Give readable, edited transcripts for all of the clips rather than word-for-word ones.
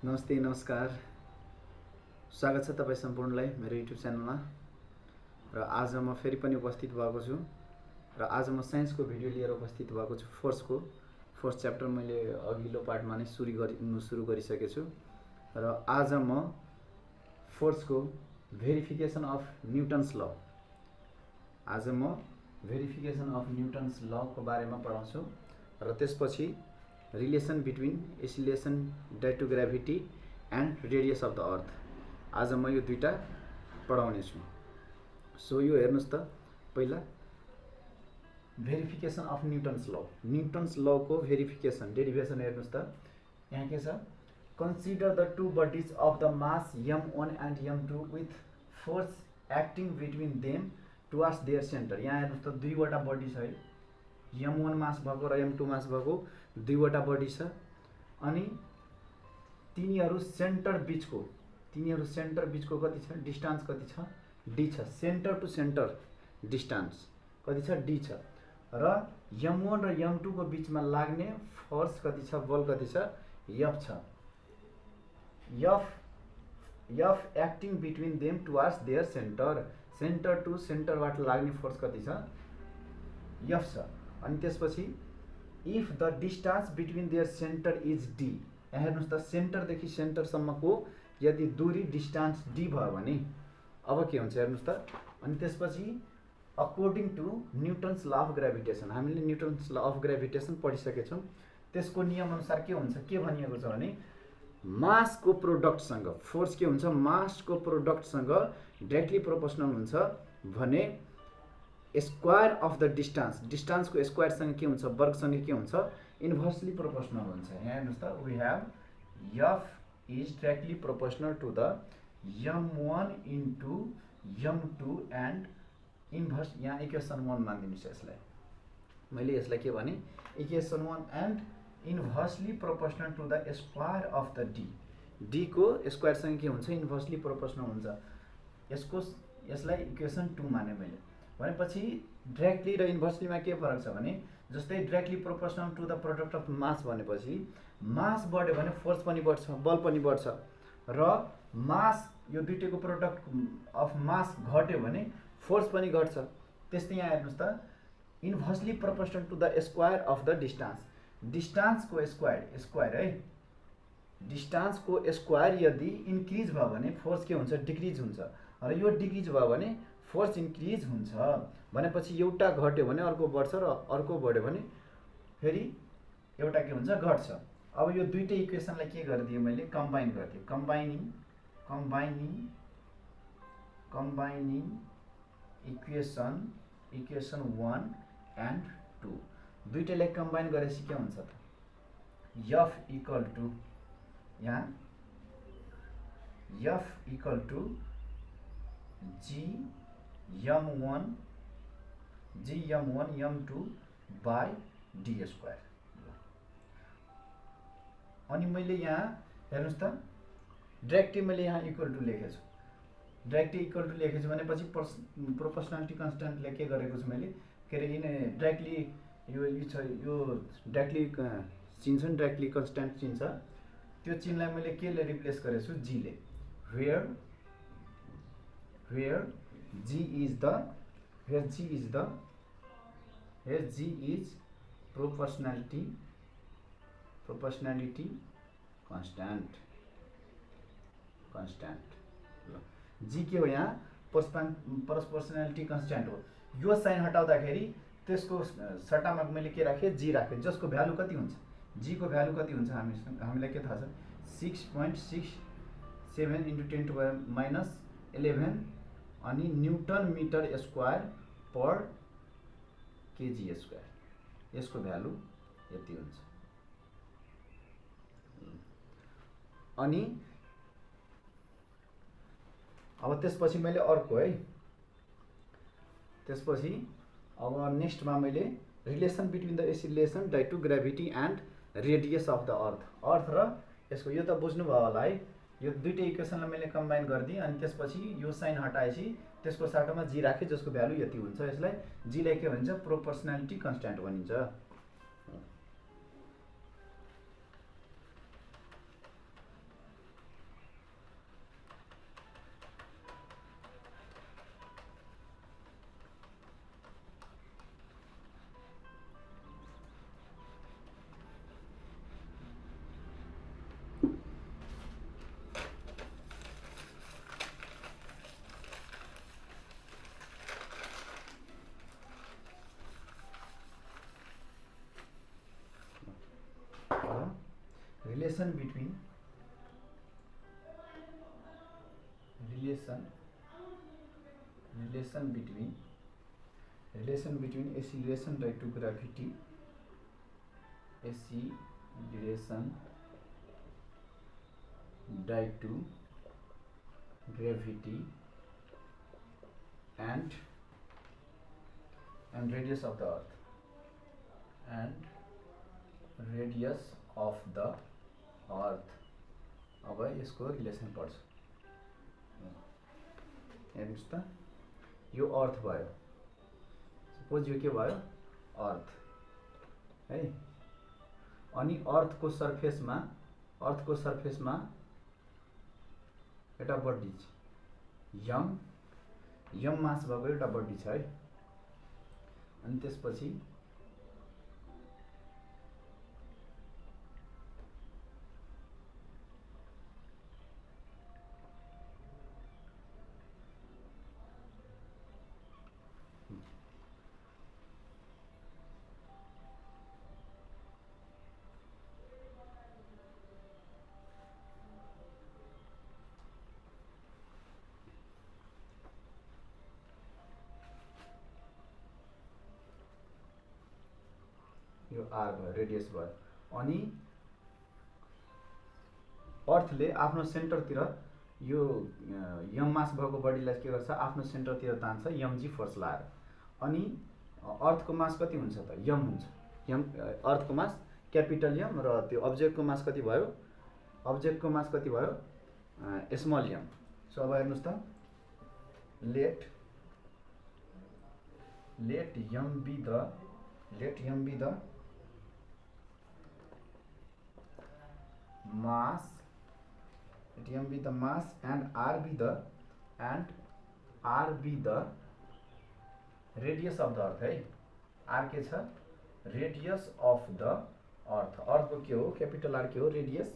नमस्ते नमस्कार स्वागत छ तपाईं सम्पूर्णलाई मेरो युट्युब च्यानलमा। र आज म फेरि पनि उपस्थित भएको छु र आज म साइन्सको भिडियो लिएर उपस्थित भएको छु। फोर्थ च्याप्टर मैले अघिल्लो पार्टमा नै सुरु गरिसकेको छु र आज म फोर्सको भेरिफिकेसन अफ न्युटन्स ल को बारेमा पढाउँछु र त्यसपछि relation between acceleration due to gravity and radius of the earth आज म यो दुईटा पढाउने छु। सो यो हेर्नुस् त, पहिला भेरिफिकेसन अफ न्युटन्स ल को भेरिफिकेसन डेरिभेसन हेर्नुस् त। यहाँ के छ, consider the two bodies of the mass m1 and m2 with force acting between them towards their centre. यहाँ हेर्नुस् त, दुईवटा बडी छ है, m1 मास भएको र m2 मास भएको दुईवटा बडी छ अनि तिनीहरू सेन्टर बिचको कति छ, डिस्टेन्स कति छ, d छ। सेन्टर टु सेन्टर डिस्टेन्स कति छ, d छ। र m1 र m2 को बीचमा लाग्ने फोर्स कति छ, बल कति छ, f छ। f acting between them towards their centre to सेन्टरबाट लाग्ने फोर्स कति छ, f छ। अनि त्यसपछि if the distance between their centre is d, यहाँ हेर्नुस् त, सेन्टरदेखि सेन्टरसम्मको यदि दूरी डिस्टेन्स d भयो भने अब के हुन्छ हेर्नुस् त। अनि त्यसपछि according to Newton's law of gravitation, हामीले न्युटन्स ल अफ ग्राभिटेसन पढिसकेका छौँ। त्यसको नियम अनुसार के हुन्छ, के भनिएको छ भने मासको प्रोडक्टसँग फोर्स के हुन्छ, मासको प्रोडक्टसँग डाइरेक्टली प्रोपोर्सनल हुन्छ भने स्क्वायर अफ द डिस्टेन्सको स्क्वायरसँग के हुन्छ, वर्गसँग के हुन्छ, इन्भर्सली प्रोपोर्सनल हुन्छ। यहाँ हेर्नुस् त, we have f is directly proportional to the m1 into m2 and inverse, यहाँ इक्वेसन 1 मानिदिनुहोस् यसलाई, मैले यसलाई के भने equation 1 and inversely proportional to the square of the d को स्क्वायरसँग के हुन्छ, इन्भर्सली प्रोपोर्सनल हुन्छ। यसलाई इक्वेसन 2 माने मैले। भनेपछि डाइरेक्टली र इन्भर्सलीमा के फरक छ भने, जस्तै directly proportional to the product of mass भनेपछि मास बढ्यो भने फोर्स पनि बढ्छ, बल पनि बढ्छ। र मास यो दुईटैको प्रोडक्ट अफ मास घट्यो भने फोर्स पनि घट्छ। त्यस्तै यहाँ हेर्नुस् त, inversely proportional to the square of the डिस्टेन्सको स्क्वायर है, डिस्टेन्सको स्क्वायर यदि इन्क्रिज भयो भने फोर्स के हुन्छ, डिक्रिज हुन्छ। र यो डिक्रिज भयो भने फोर्स इन्क्रिज हुन्छ। भनेपछि एउटा घट्यो भने अर्को बढ्छ र अर्को बढ्यो भने फेरि एउटा के हुन्छ, घट्छ। अब यो दुईटै इक्वेसनलाई के गरिदिएँ मैले, कम्बाइन गरिदिएँ। कम्बाइनिङ इक्वेसन 1 एन्ड 2 दुईटैलाई कम्बाइन गरेपछि के हुन्छ त, f इक्वल टु, यहाँ f equal to gm1 m2 by d square. अनि मैले यहाँ हेर्नुस् त, डाइरेक्टली मैले यहाँ इक्वल टु लेखेको छु। डाइरेक्टली इक्वल टु लेखेको छु भनेपछि प्रोपोर्सनालिटी कन्स्ट्यान्टले के गरेको छु मैले, के अरे डाइरेक्टली यो डाइरेक्टली चिन्छ नि, डाइरेक्टली कन्स्ट्यान्ट चिन्छ, त्यो चिन्हलाई मैले केले रिप्लेस गरेको छु, g ले। where g is proportionality constant। g के हो, यहाँ प्रोपोर्शनालिटी कन्स्ट्यान्ट हो। यो साइन हटाउँदाखेरि त्यसको सट्टामा मैले के राखेँ, g राखेँ, जसको भ्यालु कति हुन्छ, g को भ्यालु कति हुन्छ हामीलाई के थाहा छ, 6.67 इन्टु 10 टु माइनस 11 अनि न्युटन मिटर स्क्वायर पर केजी स्क्वायर। यसको भ्यालु यति हुन्छ। अनि अब त्यसपछि मैले अर्को है, त्यसपछि अब नेक्स्टमा मैले relation between the acceleration due to gravity and radius of the earth र यसको, यो त बुझ्नुभयो होला है। यो दुईटै इक्वेसनलाई मैले कम्बाइन गरिदिएँ अनि त्यसपछि यो साइन हटाएपछि त्यसको साटोमा g राखेँ, जसको भ्यालु यति हुन्छ। यसलाई g लाई के भनिन्छ, प्रोपोर्सनालिटी कन्स्ट्यान्ट भनिन्छ। relation between acceleration due to gravity, acceleration due to gravity and radius of the earth, अब यसको रिलेसन पढ्छ। हेर्नुस् त, यो अर्थ भयो, सपोज यो के भयो अर्थ है, अनि अर्थको सर्फेसमा एउटा बडी यम मास भएको एउटा बडी छ है। अनि त्यसपछि यो आर भयो, रेडियस भयो। अनि अर्थले आफ्नो सेन्टरतिर यो यम मास भएको बडीलाई के गर्छ, आफ्नो सेन्टरतिर तान्छ यमजी फोर्स लाएर। अनि अर्थको मास कति हुन्छ त, यम हुन्छ। यम अर्थको मास क्यापिटल यम र त्यो अब्जेक्टको मास कति भयो, अब्जेक्टको मास कति भयो स्मल यम। सो अब हेर्नुस् त, let M be the mass, let m be the mass and r be the radius of the earth है। r के छ, radius of the earth, earth को के हो, कैपिटल r के हो radius,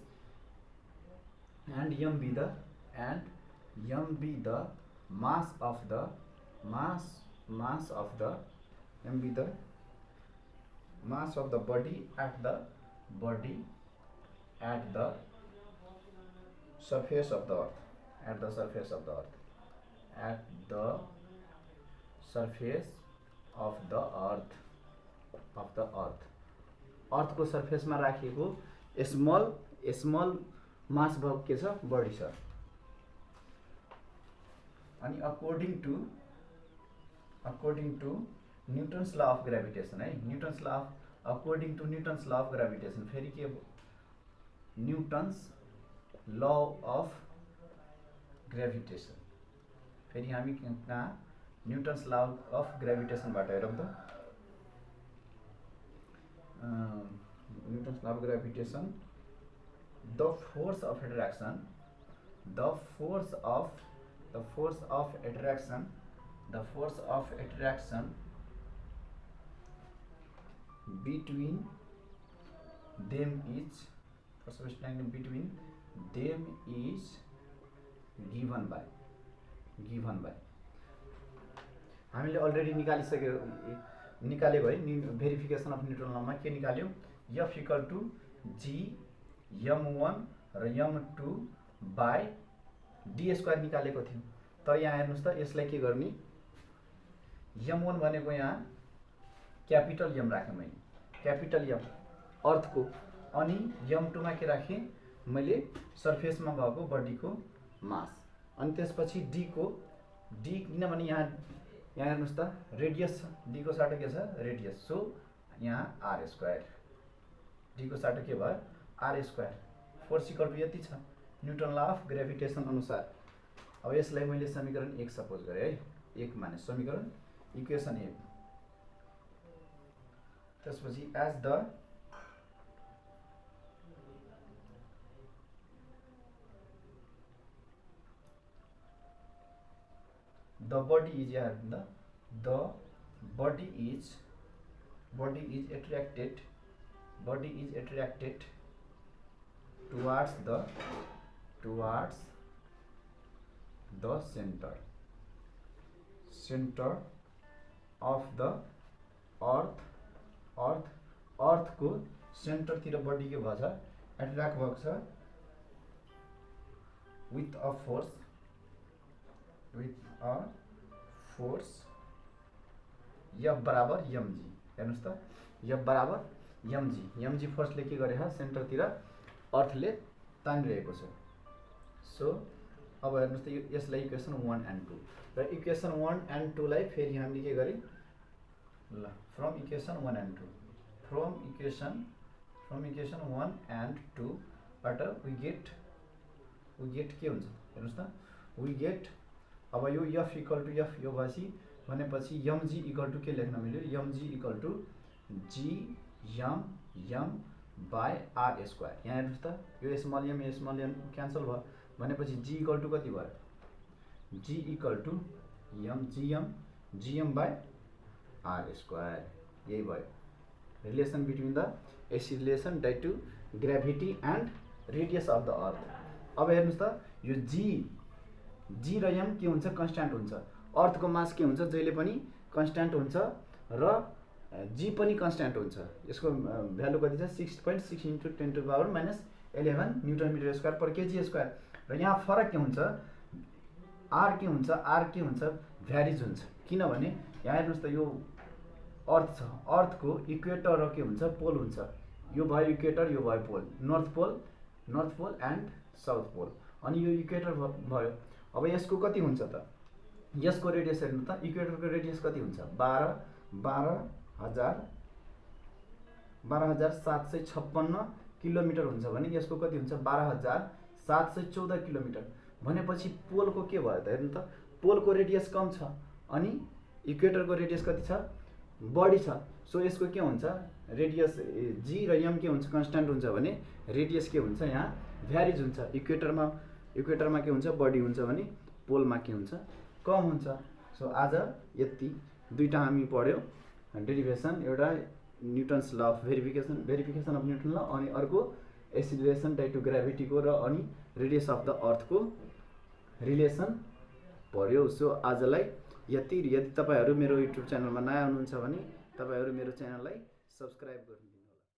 and m be the mass of the m be the mass of the body at the surface of the earth, at the surface of the earth, अर्थ को surface में राखिएको small मास भएको के छ, body छ। अनि according to Newton's law of gravitation है, according to Newton's law of gravitation, फेरि के न्यूटन्स लॉ अफ ग्रेविटेशन, फेरि हामी कहाँ न्यूटन्स लॉ अफ ग्रेविटेशन बाट हेरौँ त। Newton's law of gravitation, the force of attraction between them is given by हामीले अलरेडी निकालेको है। भेरिफिकेसन अफ न्यूटन लमा के निकाल्यो, F equal two G m1 र m2 बाई d स्क्वायर निकालेको थियो। तर यहाँ हेर्नुस् त, यसलाई के गर्ने, m1 भनेको यहाँ क्यापिटल यम राखेँ मैले, क्यापिटल यम अर्थको, अनि m2 मा के राखेँ मैले, सर्फेसमा भएको बडीको मास। अनि त्यसपछि डी किनभने यहाँ हेर्नुस् त रेडियस छ, डी को साटो के छ, रेडियस, सो यहाँ आर स्क्वायर, डी को साटो के भयो, R square. Force equal to यति छ न्यूटन लॉ अफ ग्रेविटेशन अनुसार। अब यसलाई मैले समीकरण 1 सपोज गरेँ है, 1 माने समीकरण इक्वेसन 1। त्यसपछि as the body is attracted towards the center of the earth को सेन्टर तिर बडी के भन्छ, एट्र्याक्ट भएको छ with a force F बराबर mg। हेर्नुस् त F बराबर mg फोर्सले के गरेछ सेन्टरतिर अर्थले तानिरहेको छ। सो अब हेर्नुस् त यसलाई इक्वेसन 1 एन्ड 2 र इक्वेसन 1 एन्ड 2 लाई फेरि हामीले के गरे ल from equation 1 and 2 from equation 1 and 2 बाट वी गेट के हुन्छ हेर्नुस् त वी गेट अब यो F इक्वल टु F यो भनेपछि mg इक्वल टु के लेख्न मिल्यो mg equal to gm by r square. यहाँ हेर्नुस् त यो स्मल m क्यान्सल भयो भनेपछि g इक्वल टु कति भयो g equal to gm by r square. यही भयो relation between the acceleration due to gravity and radius of the earth. अब हेर्नुस् त यो g र m के हुन्छ कन्स्ट्यान्ट हुन्छ। अर्थको मास के हुन्छ जहिले पनि कन्स्ट्यान्ट हुन्छ र g पनि कन्स्ट्यान्ट हुन्छ। यसको भ्यालु कति छ 6.6 × 10⁻11 न्युटन मिटर स्क्वायर पर केजी स्क्वायर। र यहाँ फरक के हुन्छ r के हुन्छ भ्यारिज हुन्छ। किनभने यहाँ हेर्नुस् त यो अर्थ छ अर्थको इक्वेटर र के हुन्छ पोल हुन्छ। यो भयो इक्वेटर यो भयो pole north pole and south pole अनि यो इक्वेटर भयो। अब यसको कति हुन्छ त यसको रेडियस हेर्नु त इक्वेटरको रेडियस कति हुन्छ 12,756 किलोमिटर हुन्छ भने यसको कति हुन्छ 12,714 किलोमिटर भनेपछि पोलको के भयो त हेर्नु त पोलको रेडियस कम छ अनि इक्वेटरको रेडियस कति छ बढी छ। सो यसको के हुन्छ रेडियस g र m के हुन्छ कन्स्ट्यान्ट हुन्छ भने रेडियस के हुन्छ यहाँ भ्यारिज हुन्छ। इक्वेटरमा के हुन्छ बढी हुन्छ भने पोलमा के हुन्छ कम हुन्छ। सो आज यति दुईटा हामी पढ्यो डेरिभेसन एउटा Newton's law of verification of newton ल अनि अर्को एक्सिलरेसन ड्यू टु ग्रेभिटीको र अनि रेडियस अफ द अर्थको रिलेसन पढ्यो। सो आजलाई यति। यदि तपाईहरु मेरो युट्युब च्यानलमा नयाँ हुनुहुन्छ भने तपाईहरु मेरो च्यानललाई सब्स्क्राइब गर्नु।